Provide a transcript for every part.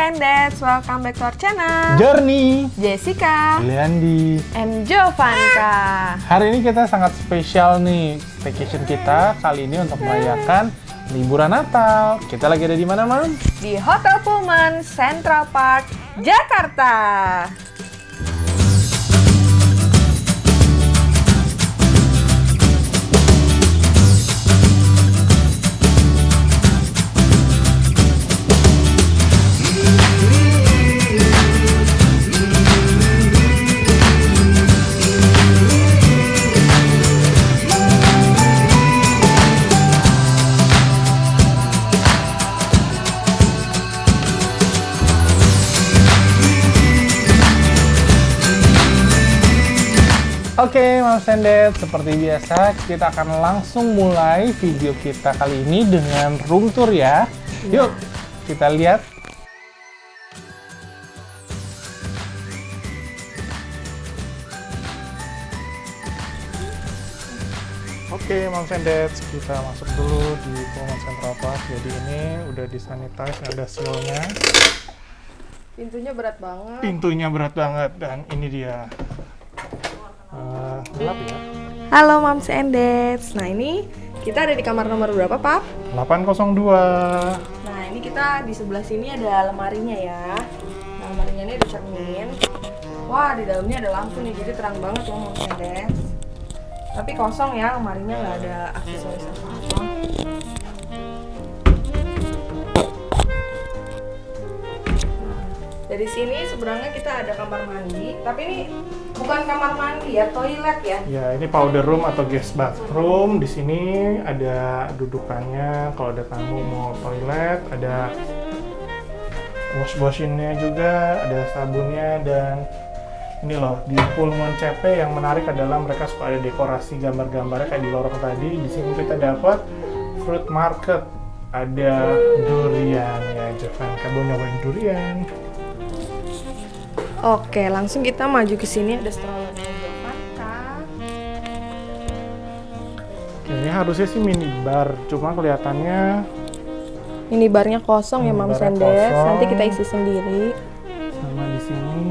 and Dads, welcome back to our channel. Journey, Jessica, Leandi, and Jovanka. Hari ini kita sangat spesial nih, staycation kita kali ini untuk merayakan liburan Natal. Kita lagi ada di mana, Mam? Di Hotel Pullman Central Park, Jakarta. Oke, Mams and Dad, seperti biasa kita akan langsung mulai video kita kali ini dengan room tour ya. Yuk, kita lihat. Oke, Mams and Dad, kita masuk dulu di Pullman Central Park. Jadi ini udah disanitize, ada sealnya. Pintunya berat banget. Pintunya berat banget dan ini dia. Gelap ya. Halo Moms and Dads. Nah ini kita ada di kamar nomor berapa, Pap? 802. Nah ini kita di sebelah sini ada lemarinya ya. Nah lemarinya ini ada cermin. Wah di dalamnya ada lampu nih, jadi terang banget ya Moms and Dads. Tapi kosong ya, lemarinya nggak ada aksesoris apa-apa. Dari sini seberangnya kita ada kamar mandi, tapi ini bukan kamar mandi ya, toilet ya. Ya, ini powder room atau guest bathroom. Di sini ada dudukannya kalau ada tamu mau toilet, ada wash basinnya juga, ada sabunnya, dan ini loh di Pullman CP yang menarik adalah mereka suka ada dekorasi gambar-gambarnya kayak di lorong tadi. Di sini kita dapat fruit market, ada durian ya, Jovanka mau nyobain durian. Oke, langsung kita maju ke sini, ada strollernya Jovanka. Ini harusnya sih minibar, cuma kelihatannya Minibarnya kosong ya Moms and Dads, kosong. nanti kita isi sendiri. sama di sini.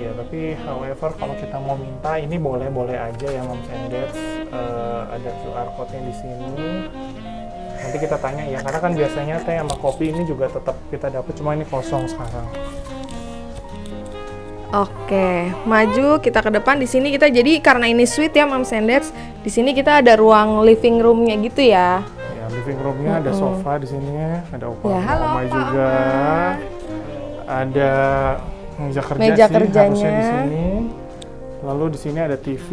Iya, tapi however kalau kita mau minta ini boleh-boleh aja ya Moms and Dads. Ada QR code-nya di sini. Nanti kita tanya ya, karena kan biasanya teh sama kopi ini juga tetap kita dapat, cuma ini kosong sekarang. Oke, maju kita ke depan. Di sini kita jadi karena ini suite ya Moms and Dads, di sini kita ada ruang living room-nya gitu ya. Ya, living room-nya ada sofa di sini, ada Ya, halo, Oma Pak juga. Oma. Ada Meja sih kerjanya. harusnya di sini. Lalu di sini ada TV.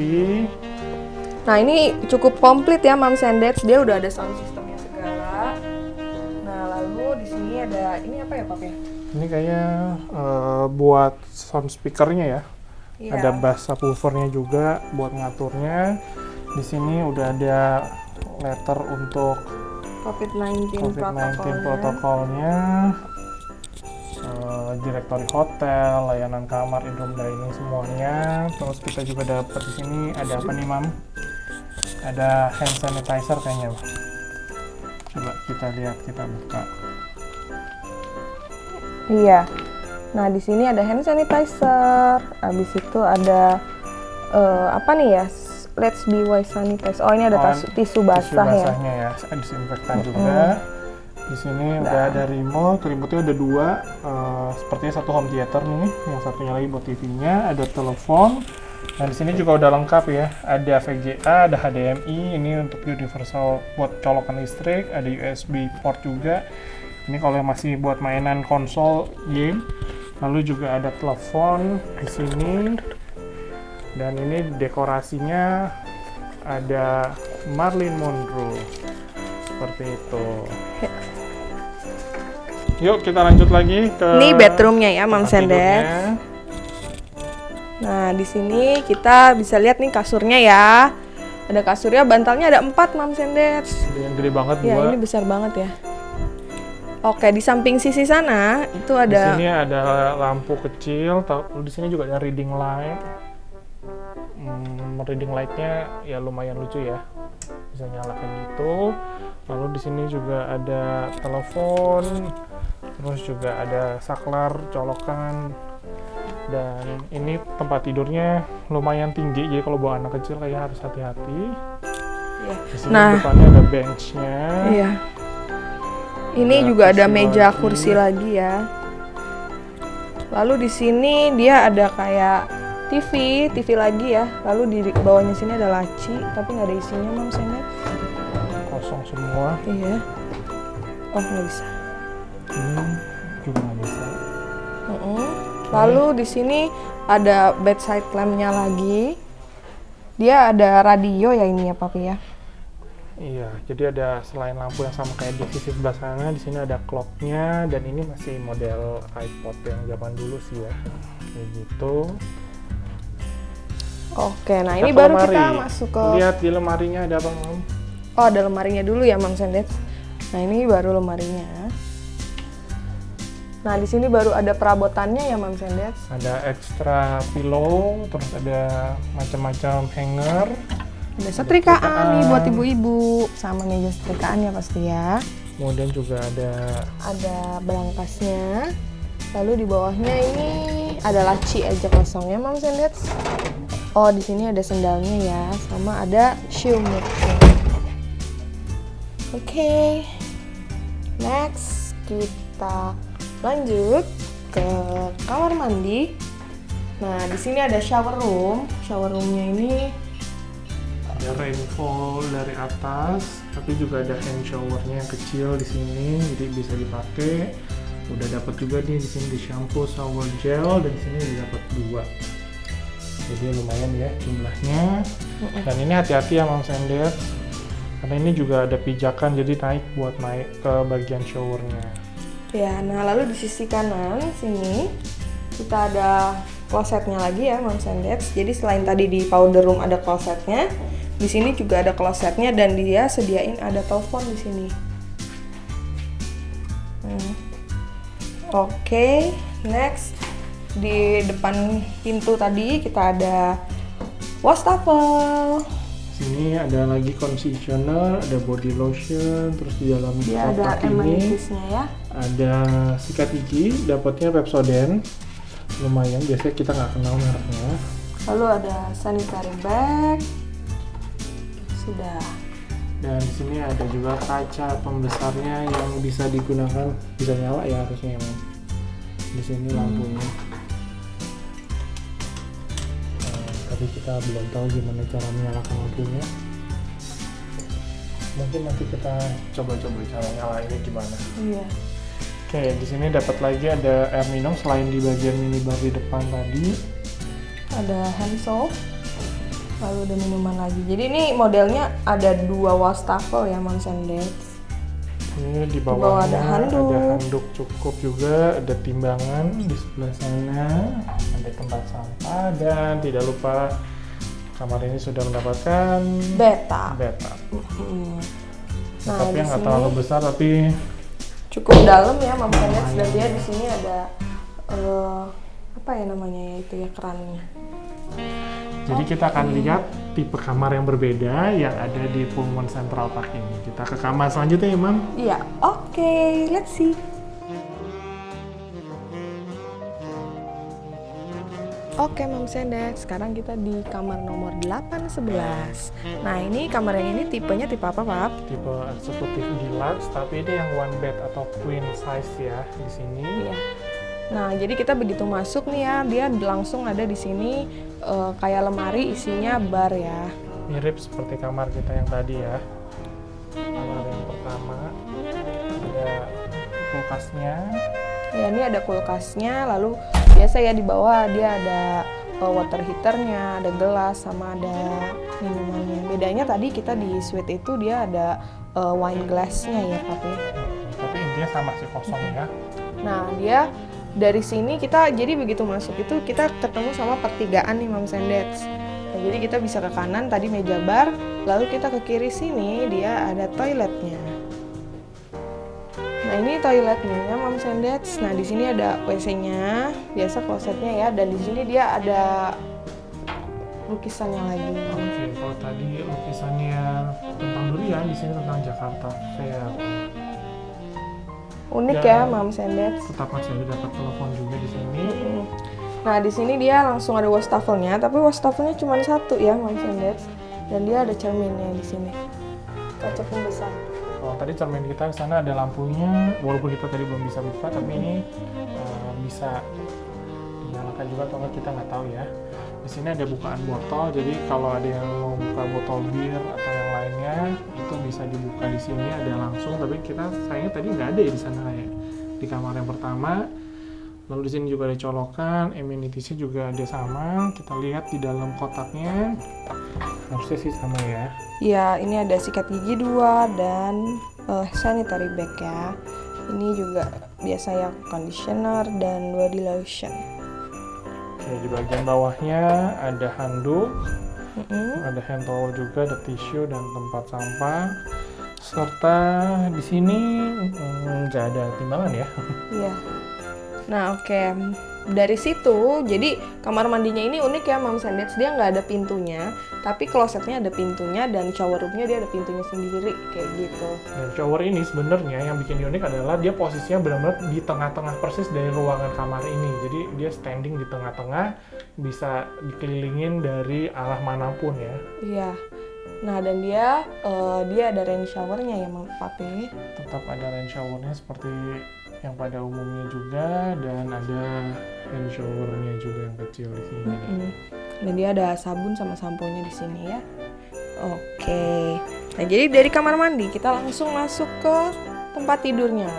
Nah ini cukup komplit ya Moms and Dads, dia udah ada sound systemnya segala. Nah lalu di sini ada ini apa ya Pap ya? Ini kayaknya buat sound speakernya ya. Iya. Ada bass subwoofernya juga buat ngaturnya. Di sini udah ada letter untuk COVID-19 protokolnya. Directory hotel, layanan kamar, in-room dining semuanya. Terus kita juga dapat di sini ada apa nih, Mam? Ada hand sanitizer kayaknya. Coba kita lihat, kita buka. Iya. Nah, di sini ada hand sanitizer. Habis itu ada apa nih ya? Let's be wise sanitizer. Oh, ini ada tisu basah ya. Basahnya ya. Disinfektan juga. Di sini udah ada remote. Remote-nya ada dua. Sepertinya satu home theater nih. Yang satunya lagi buat TV-nya. Ada telepon. Nah, di sini juga udah lengkap ya. Ada VGA, ada HDMI. Ini untuk universal buat colokan listrik. Ada USB port juga. Ini kalau yang masih buat mainan konsol game. Lalu juga ada telepon di sini. Dan ini dekorasinya ada Marilyn Monroe. Seperti itu. Yuk kita lanjut lagi ke Ini bedroomnya ya Moms and Dads. Nah, di sini kita bisa lihat nih kasurnya ya. Ada kasurnya, bantalnya ada 4 Moms and Dads. Yang gede banget Ya, dua. ini besar banget ya. Oke, di samping sisi sana itu ada. Di sini ada lampu kecil. Lalu di sini juga ada reading light. Reading lightnya ya lumayan lucu ya. bisa nyala kayak gitu. Lalu di sini juga ada telepon, Terus juga ada saklar, colokan, dan ini tempat tidurnya lumayan tinggi, jadi kalau bawa anak kecil kayak harus hati-hati. Iya. Di sini Nah. depannya ada benchnya. Iya. Ini Ada juga ada kursi meja lagi. kursi lagi ya. Lalu di sini dia ada kayak TV lagi ya. Lalu di bawahnya sini ada laci, tapi nggak ada isinya, Mams and Dads. Kosong semua. Iya. Oh, nggak bisa. Ini juga nggak bisa. Lalu di sini ada bedside lamp-nya lagi. Dia ada radio ya ini ya, Papi ya. Iya, jadi ada selain lampu yang sama kayak di sisi sebelah sana, di sini ada clocknya, dan ini masih model iPod yang zaman dulu sih ya, kayak gitu. Oke, nah Kita ini ke baru lemari. kita masuk ke. Lihat di lemarinya ada apa, Mam? Oh, ada lemarinya dulu ya, Mams and Dads. Nah, ini baru lemarinya. Nah, di sini baru ada perabotannya ya, Mams and Dads. Ada extra pillow, terus ada macam-macam hanger. Ada setrikaan nih buat ibu-ibu, sama meja setrikaan ya pasti ya. Kemudian juga Ada belangkasnya. Lalu di bawahnya ini ada laci aja kosong ya, Mams and Dads. Oh, di sini ada sendalnya ya, sama ada shoe mat-nya. Oke. Next, kita lanjut ke kamar mandi. Nah, di sini ada shower room. Shower roomnya ini ada rainfall dari atas, tapi juga ada hand showernya yang kecil di sini, jadi bisa dipakai. Udah dapat juga nih di sini di shampoo, shower gel, dan di sini udah dapat 2. Jadi lumayan ya jumlahnya. Dan ini hati-hati ya, Mams and Dads, karena ini juga ada pijakan, jadi naik ke bagian showernya. ya. Nah, lalu di sisi kanan sini kita ada klosetnya lagi ya, Mams and Dads. Jadi selain tadi di powder room ada klosetnya, di sini juga ada klosetnya dan dia sediain ada telepon di sini. Oke, next di depan pintu tadi kita ada wastafel. Sini ada lagi conditioner, ada body lotion, terus di dalam Dia ada kotak ini amenities-nya ya. ada sikat gigi, dapatnya Pepsodent. Lumayan, biasanya kita nggak kenal mereknya. Lalu ada sanitary bag. Sudah. Dan di sini ada juga kaca pembesarnya yang bisa digunakan, bisa nyala ya harusnya emang. Di sini lampunya. Tapi kita belum tahu gimana cara menyalakan lampunya. Mungkin nanti kita coba-coba cara nyalainnya gimana. Iya. Oke, di sini dapat lagi ada air minum selain di bagian minibar di depan tadi. Ada hand soap. Lalu ada minuman lagi. Jadi ini modelnya ada 2 wastafel ya, Mams and Dads. Ini di bawah bawahnya ada handuk. ada handuk cukup juga, ada timbangan di sebelah sana, ada tempat sampah, dan tidak lupa kamar ini sudah mendapatkan Beta. bathtub. Nah, Tapi di yang nggak sini terlalu besar, tapi cukup dalam ya, Mams and Dads. Dan dia di sini ada apa ya namanya ya, itu ya, kerannya. jadi kita akan lihat tipe kamar yang berbeda yang ada di Pullman Central Park ini. Kita ke kamar selanjutnya ya, Mam. Iya, oke, let's see. Oke, Mams and Dads, sekarang kita di kamar nomor 811. Nah, ini kamar yang ini tipenya tipe apa, Pap? Tipe eksekutif deluxe, tapi ini yang one bed atau queen size ya di sini. Iya. Nah, jadi kita begitu masuk nih ya, dia langsung ada di sini kayak lemari isinya bar ya. Mirip seperti kamar kita yang tadi ya. Kamar yang pertama ada kulkasnya. Ya, ini ada kulkasnya, lalu biasa ya di bawah dia ada water heaternya, ada gelas, sama ada minumannya. Bedanya tadi kita di suite itu dia ada wine glassnya ya, Papi. Tapi intinya sama sih, kosong ya. Nah, dia dari sini kita jadi begitu masuk itu kita ketemu sama pertigaan nih, Mams and Dads. Nah, jadi kita bisa ke kanan tadi meja bar, lalu kita ke kiri sini dia ada toiletnya. Nah, ini toiletnya ya, Mams and Dads. Nah, di sini ada WC-nya, biasa klosetnya ya, dan di sini dia ada lukisannya lagi. Oke, kalau tadi lukisannya tentang durian, di sini tentang Jakarta Fair. Unik Dan ya, Moms and Dads. tetap masih ada dapat telepon juga di sini. Nah, di sini dia langsung ada wastafelnya, tapi wastafelnya cuma satu ya, Moms and Dads. Dan dia ada cerminnya di sini. Kaca pembesar. Kalau tadi cermin kita ke sana ada lampunya, walaupun kita tadi belum bisa buka, tapi ini bisa dinyalakan juga atau enggak kita nggak tahu ya. Di sini ada bukaan botol, jadi kalau ada yang mau buka botol bir atau yang lainnya itu bisa dibuka di sini ada langsung. Tapi kita sayangnya tadi nggak ada ya di sana ya, di kamar yang pertama. Lalu di sini juga ada colokan, amenitiesnya juga ada sama. Kita lihat di dalam kotaknya harusnya sih sama ya. Ya, ini ada sikat gigi 2 dan sanitary bag ya. Ini juga biasa ya conditioner dan body lotion. Oke, di bagian bawahnya ada handuk, ada hand towel juga, ada tisu dan tempat sampah. Serta di sini nggak ada timbangan ya. Iya. Nah, oke. Dari situ, jadi kamar mandinya ini unik ya, Moms and Dads. Dia nggak ada pintunya, tapi klosetnya ada pintunya dan shower roomnya dia ada pintunya sendiri kayak gitu. Dan shower ini sebenarnya yang bikin unik adalah dia posisinya benar-benar di tengah-tengah persis dari ruangan kamar ini. Jadi dia standing di tengah-tengah, bisa dikelilingin dari arah manapun ya. Iya. Nah, dan dia ada rain showernya ya, Papi. Tetap ada rain showernya seperti yang pada umumnya juga, dan ada hand showernya juga yang kecil di sini. Dan dia ada sabun sama sampo-nya di sini ya. Oke. Nah, jadi dari kamar mandi kita langsung masuk ke tempat tidurnya.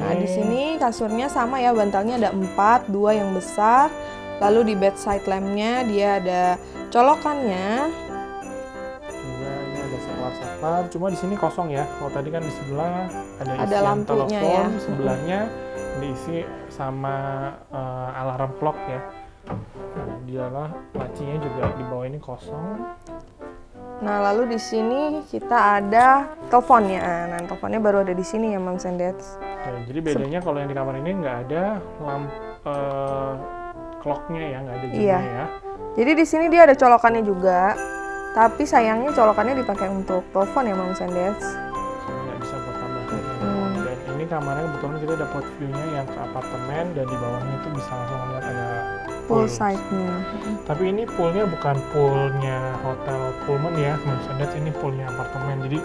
Nah, di sini kasurnya sama ya, bantalnya ada 4, 2 yang besar. Lalu di bedside lamp-nya dia ada colokannya. Juga ini ada saklar-saklar, cuma di sini kosong ya. Kalau tadi kan di sebelah ada isian lampunya telepon, ya. sebelahnya diisi sama alarm clock ya. Dialah lacinya juga di bawah ini kosong. Nah, lalu di sini kita ada teleponnya. Nah, teleponnya baru ada di sini ya, Moms and Dads. Ya, jadi bedanya kalau yang di kamar ini nggak ada clocknya ya, nggak ada jamnya ya. Jadi di sini dia ada colokannya juga. Tapi sayangnya colokannya dipakai untuk telepon ya, Moms and Dads. Nggak bisa buat tambah. Dan ini kamarnya kebetulan kita dapat view-nya yang ke apartemen, dan di bawahnya itu bisa langsung lihat ada Pool side-nya. Tapi ini poolnya bukan poolnya hotel Pullman ya, Moms, ini poolnya apartemen. Jadi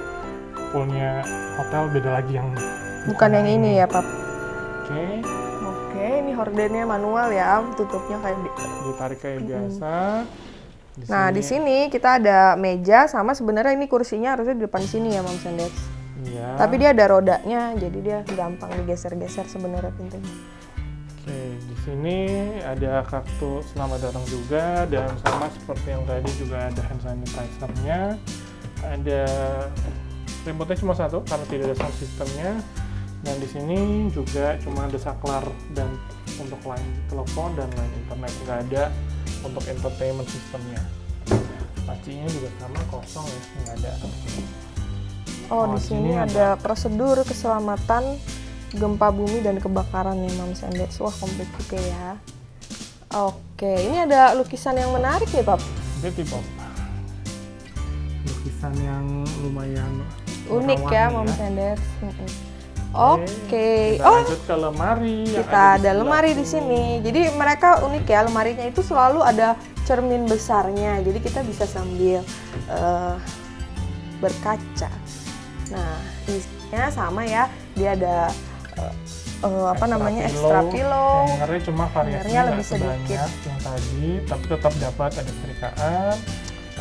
poolnya hotel beda lagi yang Bukan yang ini ya, Pap. Oke, Oke, ini hordennya manual ya, tutupnya kayak ditarik kayak biasa. Nah, di sini kita ada meja sama, sebenarnya ini kursinya harusnya di depan sini ya, Moms and Dads. Iya. Tapi dia ada rodanya, jadi dia gampang digeser-geser sebenarnya pintunya. Oke, di sini ada kartu selamat datang juga, dan sama seperti yang tadi juga ada hand sanitizer-nya. Ada remote-nya cuma satu karena tidak ada sound system-nya. Dan di sini juga cuma ada saklar dan untuk line telepon dan line internet, nggak ada untuk entertainment system-nya. Lacinya juga sama kosong ya, nggak ada. Oh, di sini ada prosedur keselamatan gempa bumi dan kebakaran nih, Moms and Dads. Wah, komplit juga ya. Oke, ini ada lukisan yang menarik nih, Pap. Beauty Pop. Lukisan yang lumayan Unik ya, warna-warni Moms and Dads. Oke. Kita lanjut ke lemari. yang Kita ada di lemari di sebelah sini. Jadi mereka unik ya, lemarinya itu selalu ada cermin besarnya. Jadi kita bisa sambil berkaca. Nah, isinya sama ya. Dia ada extra pillow. Hangernya cuma variasinya Hangernya lebih nggak sebanyak sedikit. yang tadi, tapi tetap dapat ada serikaan,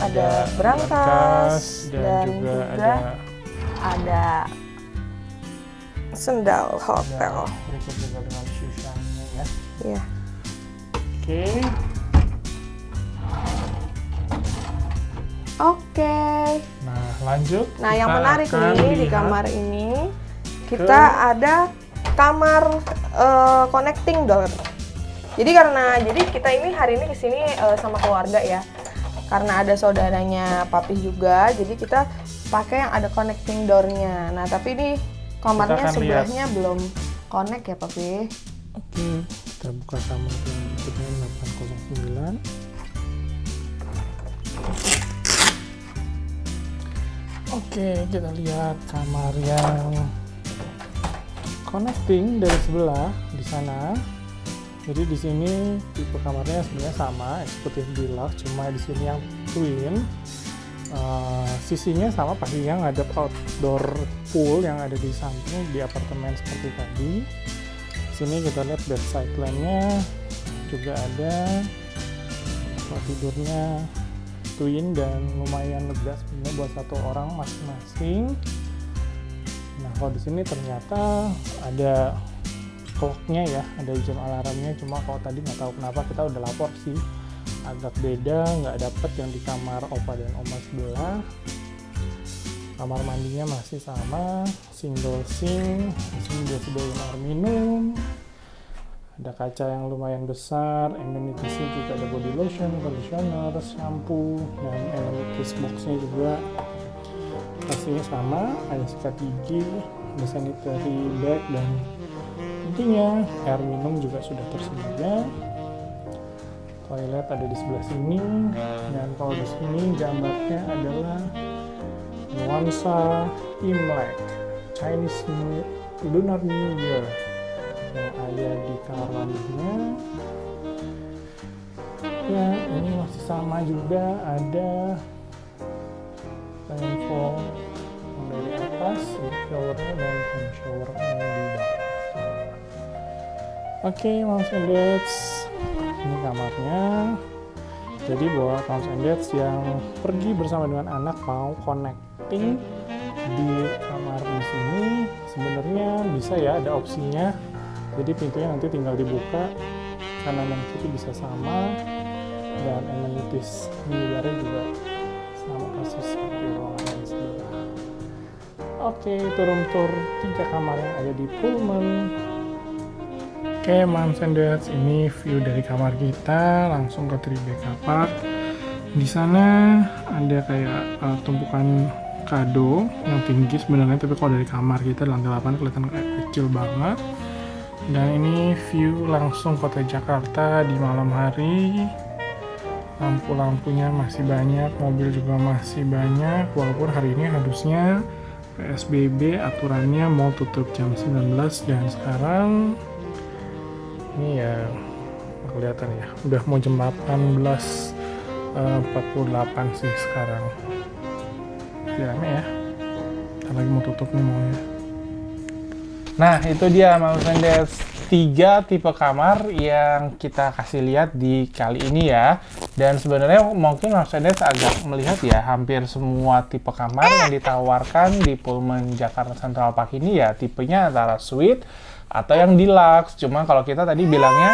Ada brankas dan juga ada sendal hotel. Berikut juga dengan shoe-nya ya. Iya. Oke. Oke. Nah, lanjut. Nah, yang kita menarik akan nih di lihat kamar ini kita ada kamar connecting door. Jadi kita ini hari ini kesini sama keluarga ya. Karena ada saudaranya Papi juga, jadi kita pakai yang ada connecting door-nya. Nah, tapi ini kamarnya sebelahnya belum connect ya, Papi. Oke, kita buka kamar yang berikutnya 809. Oke, kita lihat kamar yang connecting dari sebelah di sana. Jadi di sini tipe kamarnya sebenarnya sama, eksekutif deluxe, cuma di sini yang twin. Sisinya sama pastinya ngadep outdoor pool yang ada di samping di apartemen seperti tadi. Di sini kita lihat bedside lamp-nya juga ada. Tempat tidurnya twin dan lumayan lega sebenarnya buat satu orang masing-masing. Nah, kalau di sini ternyata ada clock-nya ya, ada jam alarmnya. Cuma kalau tadi nggak tahu kenapa kita udah lapor sih, agak beda, nggak dapet yang di kamar opa dan oma sebelah. Kamar mandinya masih sama, single sink. Di sini dia sediain air minum. Ada kaca yang lumayan besar, amenities-nya juga ada body lotion, conditioner, shampoo, dan amenities box-nya juga pastinya sama, ada sikat gigi, ada sanitary bag, dan intinya air minum juga sudah tersedia. Toilet ada di sebelah sini, dan kalau di sini gambarnya adalah nuansa Imlek, Chinese Lunar New Year, yang ada di kamar mandinya. Ya, ini masih sama juga, ada handphone yang dari atas, showernya dan hand shower yang di bawah. Oke, moms and dads, ini kamarnya. Jadi buat moms and dads yang pergi bersama dengan anak mau connecting di kamar di sini, sebenarnya bisa ya, ada opsinya. Jadi pintunya nanti tinggal dibuka, kanan dan kiri bisa sama, dan amenities di luarnya juga sama persis seperti ruangan yang sebelah. Oke, itu room tour 3 kamar yang ada di Pullman. Oke, moms and dads, ini view dari kamar kita langsung ke Tribeca Park. Di sana ada kayak tumpukan kado yang tinggi sebenarnya, tapi kalau dari kamar kita di lantai 8 kelihatan kayak kecil banget. Dan ini view langsung kota Jakarta di malam hari. Lampu-lampunya masih banyak, mobil juga masih banyak, walaupun hari ini harusnya PSBB aturannya mau tutup jam 19, dan sekarang ini ya kelihatan ya udah mau jam 18.48 sih sekarang. Rame ya, ntar lagi mau tutup nih maunya. Nah, itu dia moms and dads, 3 tipe kamar yang kita kasih lihat di kali ini ya. Dan sebenarnya mungkin moms and dads agak melihat ya, hampir semua tipe kamar yang ditawarkan di Pullman Jakarta Central Park ini ya tipenya antara suite atau yang deluxe. Cuma kalau kita tadi bilangnya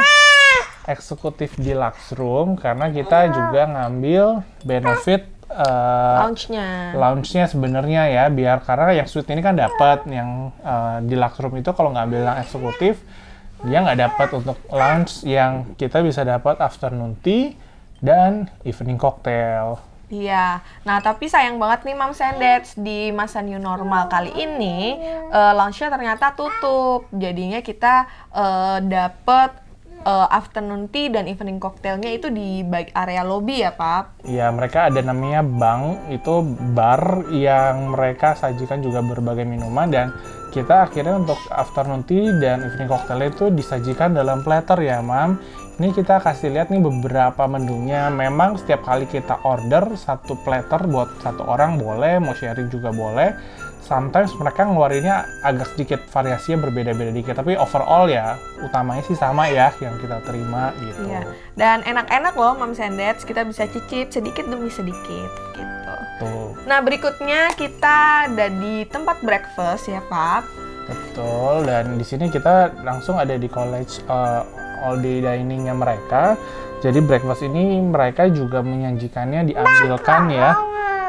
eksekutif deluxe room karena kita juga ngambil benefit lounge-nya sebenarnya ya, biar karena yang suite ini kan dapat, yang deluxe room itu kalau ngambil yang eksekutif dia nggak dapat untuk lounge yang kita bisa dapat afternoon tea dan evening cocktail. Iya, nah tapi sayang banget nih moms and dads, di masa new normal kali ini lounge-nya ternyata tutup. Jadinya kita dapet afternoon tea dan evening cocktailnya itu di baik area lobby ya, Pap? Iya, mereka ada namanya Bang, itu bar yang mereka sajikan juga berbagai minuman, dan kita akhirnya untuk afternoon tea dan evening cocktail itu disajikan dalam platter ya, Mam. Ini kita kasih lihat nih beberapa menunya. Memang setiap kali kita order 1 platter buat 1 orang boleh, mau sharing juga boleh. Sometimes mereka ngeluarinnya agak sedikit variasinya berbeda-beda dikit, tapi overall ya utamanya sih sama ya yang kita terima gitu. Iya. Dan enak-enak loh moms and dads, kita bisa cicip sedikit demi sedikit gitu. Tuh. Nah, berikutnya kita ada di tempat breakfast ya, Pap. Betul, dan di sini kita langsung ada di college all day diningnya mereka. Jadi breakfast ini mereka juga menyajikannya diambilkan ya.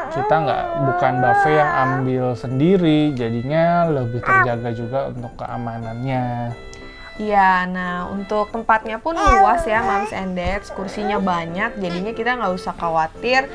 Kita bukan buffet yang ambil sendiri, jadinya lebih terjaga juga untuk keamanannya. Iya, nah untuk tempatnya pun luas ya moms and dads, kursinya banyak, jadinya kita nggak usah khawatir,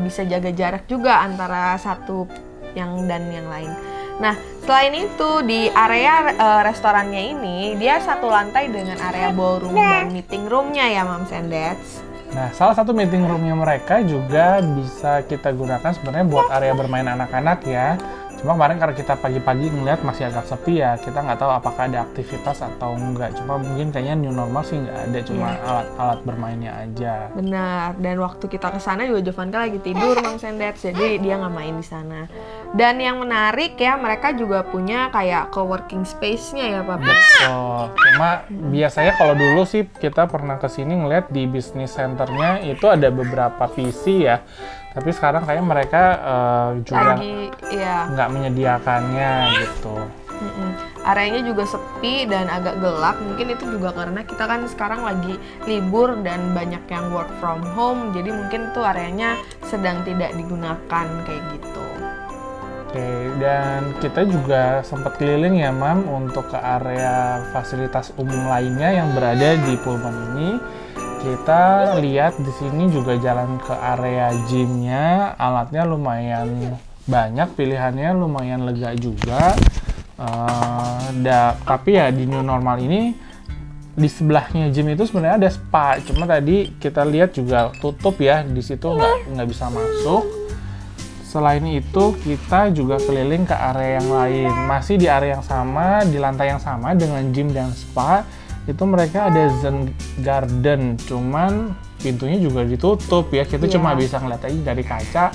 bisa jaga jarak juga antara satu yang dan yang lain. Nah, selain itu di area restorannya ini, dia satu lantai dengan area ballroom dan meeting roomnya ya moms and dads. Nah, salah satu meeting roomnya mereka juga bisa kita gunakan sebenarnya buat area bermain anak-anak ya. Cuma kemarin karena kita pagi-pagi ngeliat masih agak sepi ya, kita nggak tahu apakah ada aktivitas atau enggak. Cuma mungkin kayaknya new normal sih nggak ada, cuma alat-alat bermainnya aja. Benar, dan waktu kita ke sana juga Jovanka lagi tidur Moms and Dads, jadi dia nggak main di sana. Dan yang menarik ya, mereka juga punya kayak co-working space-nya ya Papi. Betul. Cuma biasanya kalau dulu sih kita pernah kesini ngeliat di business centernya itu ada beberapa visi ya. Tapi sekarang kayak mereka juga Lagi, ya. nggak menyediakannya gitu. Areanya juga sepi dan agak gelap. Mungkin itu juga karena kita kan sekarang lagi libur dan banyak yang work from home. Jadi mungkin tuh areanya sedang tidak digunakan kayak gitu. Oke, dan kita juga sempat keliling ya Mam untuk ke area fasilitas umum lainnya yang berada di Pullman ini. Kita lihat di sini juga jalan ke area gymnya, alatnya lumayan banyak, pilihannya lumayan lega juga. Tapi ya di new normal ini di sebelahnya gym itu sebenarnya ada spa, cuma tadi kita lihat juga tutup ya, di situ nggak bisa masuk. Selain itu kita juga keliling ke area yang lain, masih di area yang sama, di lantai yang sama dengan gym dan spa. Itu mereka ada Zen Garden, cuman pintunya juga ditutup ya. Kita cuma bisa ngeliat aja dari kaca.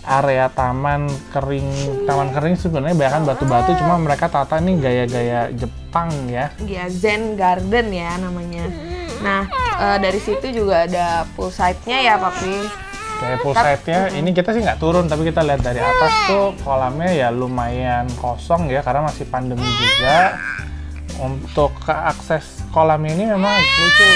Area taman kering sebenarnya bahkan batu-batu, cuma mereka tata nih gaya-gaya Jepang ya. Iya, Zen Garden ya namanya. Nah, dari situ juga ada poolside-nya ya Papi. Kayak poolside-nya, ini kita sih nggak turun, tapi kita lihat dari atas tuh kolamnya ya lumayan kosong ya, karena masih pandemi juga. Untuk ke akses kolam ini memang lucu.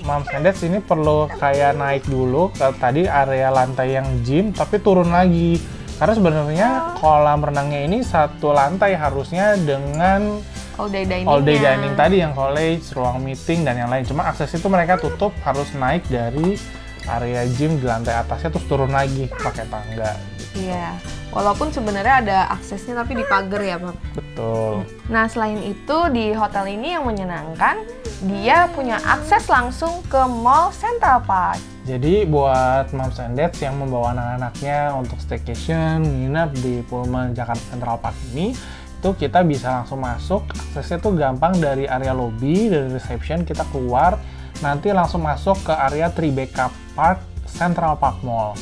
Moms and Dads ini perlu kayak naik dulu ke tadi area lantai yang gym, tapi turun lagi. Karena sebenarnya kolam renangnya ini satu lantai harusnya dengan all day dining tadi yang college, ruang meeting dan yang lain. Cuma akses itu mereka tutup, harus naik dari area gym di lantai atasnya terus turun lagi pakai tangga. Iya, walaupun sebenarnya ada aksesnya tapi di pagar ya Pak. Betul. Nah selain itu di hotel ini yang menyenangkan, dia punya akses langsung ke Mall Central Park. Jadi buat Moms and Dads yang membawa anak-anaknya untuk staycation, menginap di Pullman Jakarta Central Park ini, itu kita bisa langsung masuk. Aksesnya tuh gampang dari area lobby, dari reception kita keluar, nanti langsung masuk ke area Tribeca Park Central Park Mall.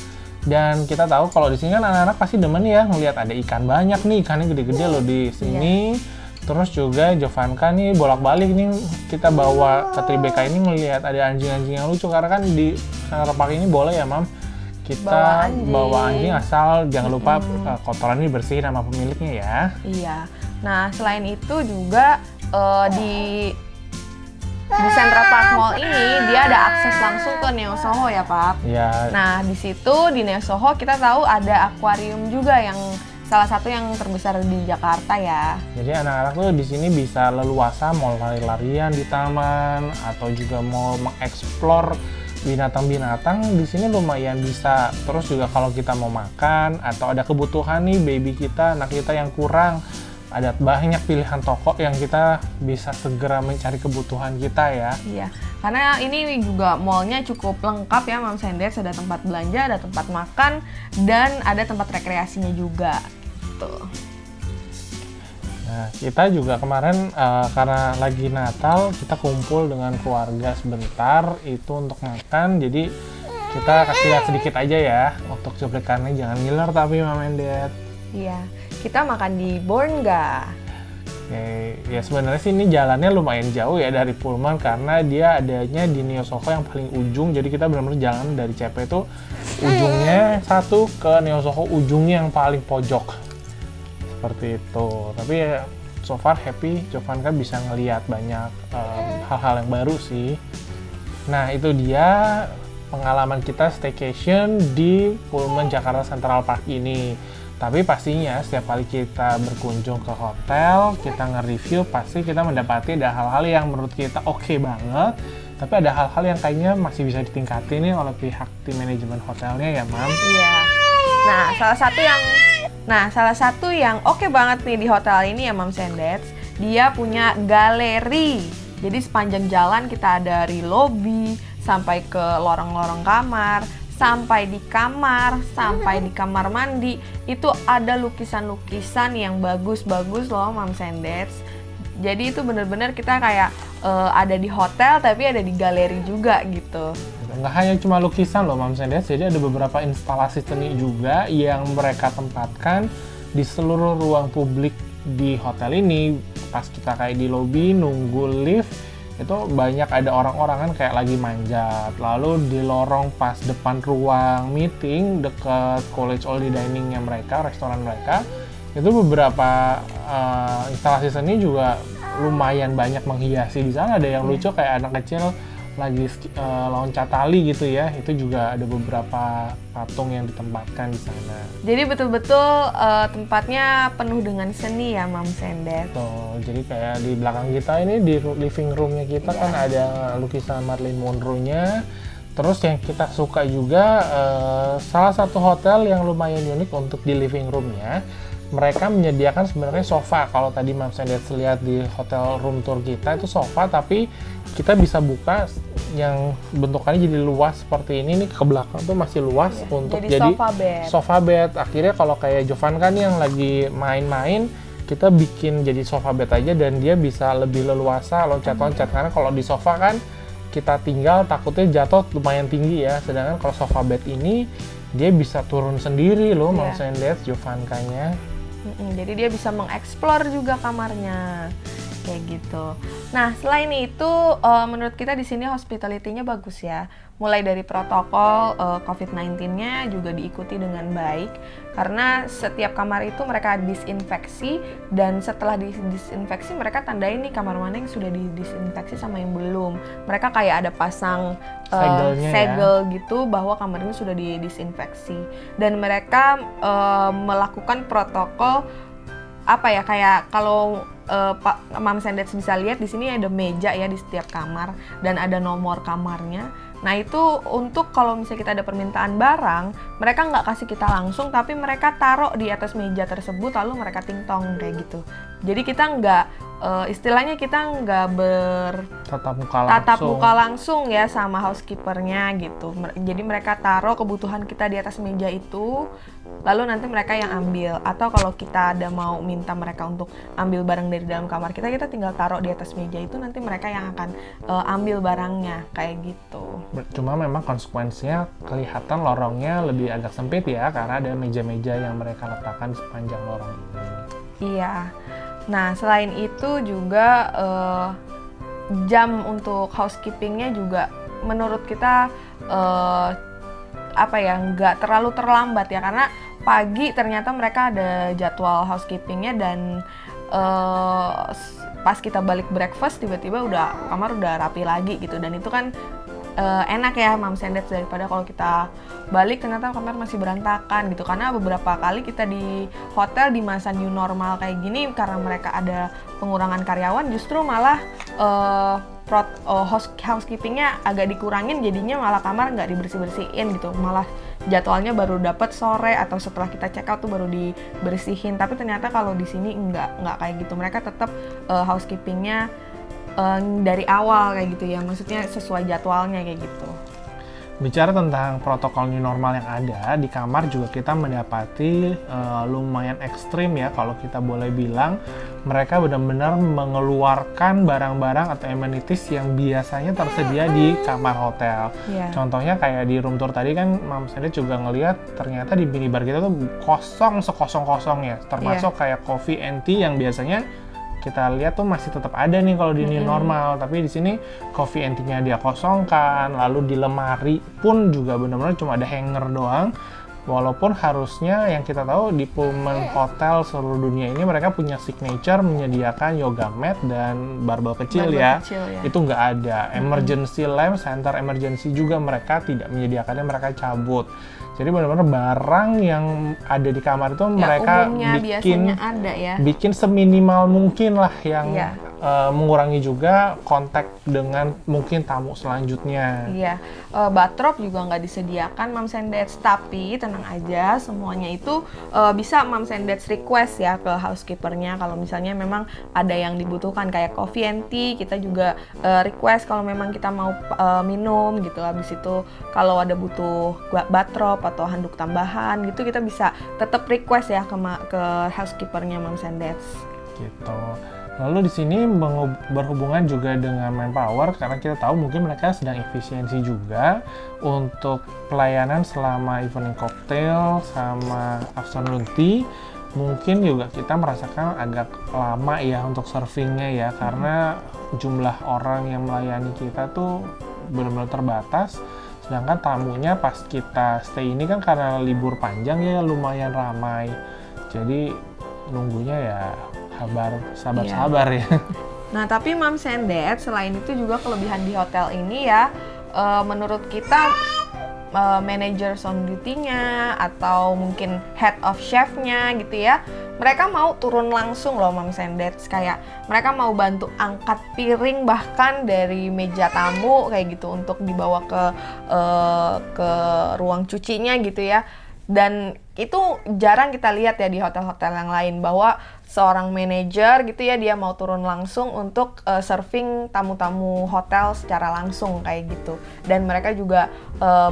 Dan kita tahu kalau di sini kan anak-anak pasti demen ya ngelihat ada ikan banyak nih, ikannya gede-gede loh di sini. Terus juga Jovanka nih bolak-balik nih kita bawa ke Tribeca ini ngelihat ada anjing-anjing yang lucu, karena kan di Central Park ini boleh ya Mam kita bawa anjing asal jangan lupa kotoran ini bersihin sama pemiliknya ya. Iya. Nah selain itu juga di Central Park Mall ini dia ada akses langsung ke Neo Soho ya Pak. Iya. Nah di situ di Neo Soho kita tahu ada akuarium juga yang salah satu yang terbesar di Jakarta ya. Jadi anak-anak tuh di sini bisa leluasa mau lari-larian di taman atau juga mau mengeksplor binatang-binatang di sini lumayan bisa. Terus juga kalau kita mau makan atau ada kebutuhan nih baby kita, anak kita yang kurang, ada banyak pilihan toko yang kita bisa segera mencari kebutuhan kita ya. Iya, karena ini juga mallnya cukup lengkap ya Moms and Dads, ada tempat belanja, ada tempat makan, dan ada tempat rekreasinya juga. Tuh. Nah, kita juga kemarin karena lagi Natal, kita kumpul dengan keluarga sebentar itu untuk makan. Jadi kita kasih lihat sedikit aja ya untuk cuplikannya, jangan ngiler tapi Mom and Dad. Iya, kita makan di Bornga. Oke, ya sebenarnya sih ini jalannya lumayan jauh ya dari Pullman karena dia adanya di Neo Soho yang paling ujung. Jadi kita benar-benar jalan dari CP itu ujungnya satu ke Neo Soho ujungnya yang paling pojok. Seperti itu. Tapi ya so far happy, Jovanka bisa ngelihat banyak hal-hal yang baru sih. Nah itu dia pengalaman kita staycation di Pullman Jakarta Central Park ini. Tapi pastinya setiap kali kita berkunjung ke hotel, kita nge-review, pasti kita mendapati ada hal-hal yang menurut kita oke banget, tapi ada hal-hal yang kayaknya masih bisa ditingkatin nih oleh pihak tim manajemen hotelnya ya Mam. Iya. Nah, salah satu yang oke banget nih di hotel ini ya Moms and Dads, dia punya galeri. Jadi sepanjang jalan kita ada dari lobby sampai ke lorong-lorong kamar, sampai di kamar, sampai di kamar mandi itu ada lukisan-lukisan yang bagus-bagus loh Moms and Dads. Jadi itu bener-bener kita kayak ada di hotel tapi ada di galeri juga gitu. Nggak hanya cuma lukisan loh Moms and Dads, jadi ada beberapa instalasi seni juga yang mereka tempatkan di seluruh ruang publik di hotel ini. Pas kita kayak di lobby nunggu lift, itu banyak ada orang-orang kan kayak lagi manjat. Lalu di lorong pas depan ruang meeting dekat College All Dining-nya mereka, restoran mereka, itu beberapa instalasi seni juga lumayan banyak menghiasi di sana. Ada yang lucu kayak anak kecil lagi loncat tali gitu ya, itu juga ada beberapa patung yang ditempatkan di sana. Jadi betul-betul tempatnya penuh dengan seni ya Moms and Dads. Tuh, jadi kayak di belakang kita ini di living roomnya kita kan ada lukisan Marilyn Monroe-nya. Terus yang kita suka juga salah satu hotel yang lumayan unik untuk di living roomnya, mereka menyediakan sebenarnya sofa. Kalau tadi Moms and Dads lihat di hotel room tour kita itu sofa, tapi kita bisa buka yang bentukannya jadi luas seperti ini nih, ke belakang tuh masih luas untuk jadi sofa bed. Akhirnya kalau kayak Jovan kan yang lagi main-main, kita bikin jadi sofa bed aja dan dia bisa lebih leluasa loncat-loncat. Karena kalau di sofa kan kita tinggal takutnya jatuh lumayan tinggi ya, sedangkan kalau sofa bed ini dia bisa turun sendiri loh Moms and Dads Jovankanya. Jadi dia bisa mengeksplor juga kamarnya kayak gitu. Nah selain itu menurut kita di sini hospitality-nya bagus ya. Mulai dari protokol COVID-19-nya juga diikuti dengan baik, karena setiap kamar itu mereka disinfeksi, dan setelah disinfeksi mereka tandain nih kamar mana yang sudah didisinfeksi sama yang belum. Mereka kayak ada pasang segel gitu bahwa kamar ini sudah didisinfeksi, dan mereka melakukan protokol apa ya, kayak kalau Moms and Dads bisa lihat di sini ada meja ya di setiap kamar dan ada nomor kamarnya. Nah itu untuk kalau misalnya kita ada permintaan barang, mereka nggak kasih kita langsung, tapi mereka taruh di atas meja tersebut lalu mereka tingtong kayak gitu. Jadi kita nggak istilahnya kita nggak tatap muka langsung ya sama housekeepernya gitu. Jadi mereka taruh kebutuhan kita di atas meja itu, lalu nanti mereka yang ambil. Atau kalau kita ada mau minta mereka untuk ambil barang dari dalam kamar kita tinggal taruh di atas meja itu, nanti mereka yang akan ambil barangnya kayak gitu. Cuma memang konsekuensinya kelihatan lorongnya lebih agak sempit ya, karena ada meja-meja yang mereka letakkan sepanjang lorong ini. Iya. Nah selain itu juga jam untuk housekeepingnya juga menurut kita nggak terlalu terlambat ya, karena pagi ternyata mereka ada jadwal housekeepingnya, dan pas kita balik breakfast tiba-tiba kamar udah rapi lagi gitu, dan itu kan enak ya Moms and Dads, daripada kalau kita balik ternyata kamar masih berantakan gitu. Karena beberapa kali kita di hotel di masa new normal kayak gini, karena mereka ada pengurangan karyawan, justru malah housekeepingnya agak dikurangin, jadinya malah kamar nggak dibersih-bersihin gitu, malah jadwalnya baru dapat sore atau setelah kita check out tuh baru dibersihin. Tapi ternyata kalau di sini nggak kayak gitu, mereka tetap housekeepingnya dari awal kayak gitu ya, maksudnya sesuai jadwalnya kayak gitu. Bicara tentang protokol new normal yang ada di kamar juga kita mendapati lumayan ekstrim ya, kalau kita boleh bilang. Mereka benar-benar mengeluarkan barang-barang atau amenities yang biasanya tersedia di kamar hotel. Contohnya kayak di room tour tadi kan Moms and Dads juga ngelihat ternyata di minibar kita tuh kosong sekosong-kosongnya, termasuk kayak coffee and tea yang biasanya kita lihat tuh masih tetap ada nih kalau di new normal, tapi di sini coffee and tea-nya dia kosongkan. Lalu di lemari pun juga benar-benar cuma ada hanger doang. Walaupun harusnya yang kita tahu di Pullman Hotel seluruh dunia ini mereka punya signature menyediakan yoga mat dan barbel kecil ya. Itu nggak ada. Emergency lamp, center emergency juga mereka tidak menyediakannya, mereka cabut. Jadi benar-benar barang yang ada di kamar itu mereka bikin seminimal mungkin lah, yang mengurangi juga kontak dengan mungkin tamu selanjutnya. Bathrobe juga nggak disediakan Moms and Dads, tapi tenang aja, semuanya itu bisa moms and dads request ya ke housekeepernya kalau misalnya memang ada yang dibutuhkan kayak coffee and tea, kita juga request kalau memang kita mau minum gitu. Habis itu kalau ada butuh bathrobe atau handuk tambahan gitu, kita bisa tetap request ya ke housekeepernya moms and dads. Gitu. Lalu di sini berhubungan juga dengan manpower karena kita tahu mungkin mereka sedang efisiensi juga untuk pelayanan selama evening cocktail sama afternoon tea. Mungkin juga kita merasakan agak lama ya untuk servingnya ya, karena jumlah orang yang melayani kita tuh benar-benar terbatas. Sedangkan tamunya pas kita stay ini kan karena libur panjang ya lumayan ramai. Jadi nunggunya ya sabar ya. Nah, tapi moms and dad selain itu juga kelebihan di hotel ini ya, menurut kita manager on duty-nya atau mungkin head of chef-nya gitu ya, mereka mau turun langsung loh moms and dads, kayak mereka mau bantu angkat piring bahkan dari meja tamu kayak gitu untuk dibawa ke ruang cucinya gitu ya. Dan itu jarang kita lihat ya di hotel-hotel yang lain, bahwa seorang manajer gitu ya dia mau turun langsung untuk serving tamu-tamu hotel secara langsung kayak gitu. Dan mereka juga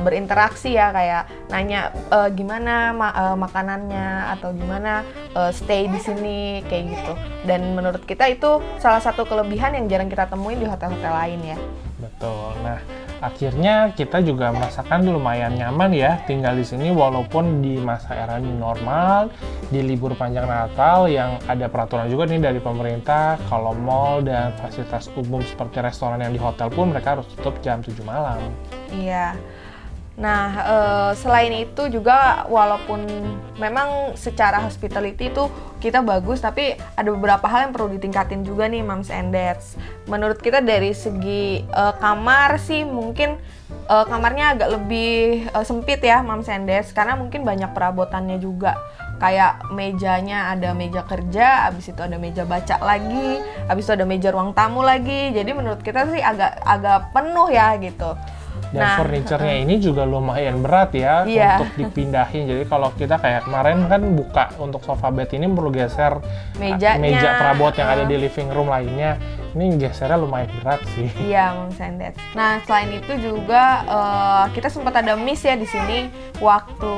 berinteraksi ya, kayak nanya gimana makanannya atau gimana stay di sini kayak gitu. Dan menurut kita itu salah satu kelebihan yang jarang kita temuin di hotel-hotel lain ya. Betul. Nah, akhirnya kita juga merasakan lumayan nyaman ya tinggal di sini walaupun di masa era new normal, di libur panjang Natal yang ada peraturan juga nih dari pemerintah kalau mall dan fasilitas umum seperti restoran yang di hotel pun mereka harus tutup jam 7 malam. Iya. Nah, selain itu juga walaupun memang secara hospitality itu kita bagus, tapi ada beberapa hal yang perlu ditingkatin juga nih moms and dads. Menurut kita dari segi kamar sih mungkin kamarnya agak lebih sempit ya moms and dads, karena mungkin banyak perabotannya juga. Kayak mejanya ada meja kerja, habis itu ada meja baca lagi, habis itu ada meja ruang tamu lagi. Jadi menurut kita sih agak penuh ya gitu. Dan furniture-nya ini juga lumayan berat ya untuk dipindahin. Jadi kalau kita kayak kemarin kan buka untuk sofa bed ini perlu geser meja perabot yang ada di living room lainnya. Ini gesernya lumayan berat sih. Iya, moms and dads. Nah, selain itu juga kita sempat ada miss ya di sini waktu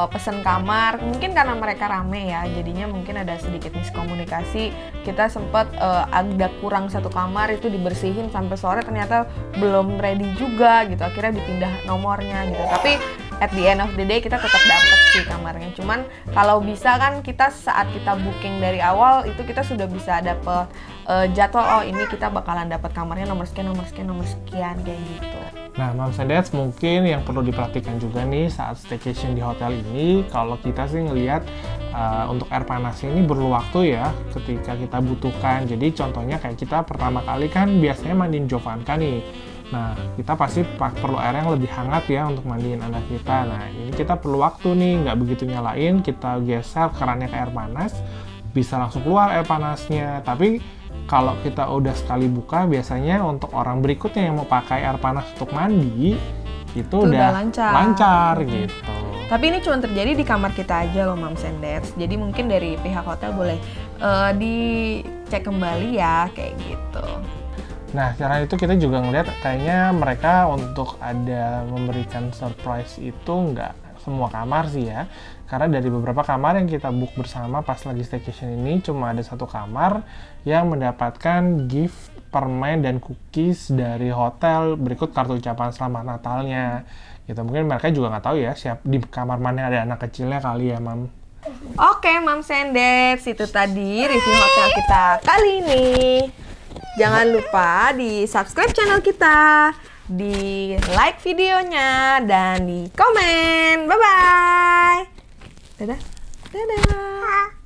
pesen kamar. Mungkin karena mereka rame ya, jadinya mungkin ada sedikit miskomunikasi. Kita sempat ada kurang satu kamar, itu dibersihin sampai sore ternyata belum ready juga gitu. Akhirnya dipindah nomornya gitu. Tapi at the end of the day kita tetap dapet sih kamarnya. Cuman kalau bisa kan kita saat kita booking dari awal itu kita sudah bisa dapet jadwal, oh ini kita bakalan dapat kamarnya nomor sekian kayak gitu. Nah, moms and dads mungkin yang perlu diperhatikan juga nih saat staycation di hotel ini, kalau kita sih ngelihat untuk air panas ini perlu waktu ya ketika kita butuhkan. Jadi contohnya kayak kita pertama kali kan biasanya mandiin Jovanka nih. Nah, kita pasti perlu air yang lebih hangat ya untuk mandiin anak kita. Nah, ini kita perlu waktu nih, nggak begitu nyalain, kita geser kerannya ke air panas, bisa langsung keluar air panasnya. Tapi kalau kita udah sekali buka, biasanya untuk orang berikutnya yang mau pakai air panas untuk mandi, itu udah lancar gitu. Tapi ini cuma terjadi di kamar kita aja loh moms and dads. Jadi mungkin dari pihak hotel boleh dicek kembali ya, kayak gitu. Nah, karena itu kita juga ngeliat kayaknya mereka untuk ada memberikan surprise itu nggak semua kamar sih ya. Karena dari beberapa kamar yang kita book bersama pas lagi staycation ini, cuma ada satu kamar yang mendapatkan gift permen dan cookies dari hotel berikut kartu ucapan selamat Natalnya. Gitu, mungkin mereka juga nggak tahu ya siap di kamar mana ada anak kecilnya kali ya, Mam. Oke, moms and dads, itu tadi review hotel kita kali ini. Jangan lupa di subscribe channel kita, di like videonya, dan di komen. Bye-bye. Dadah. Dadah.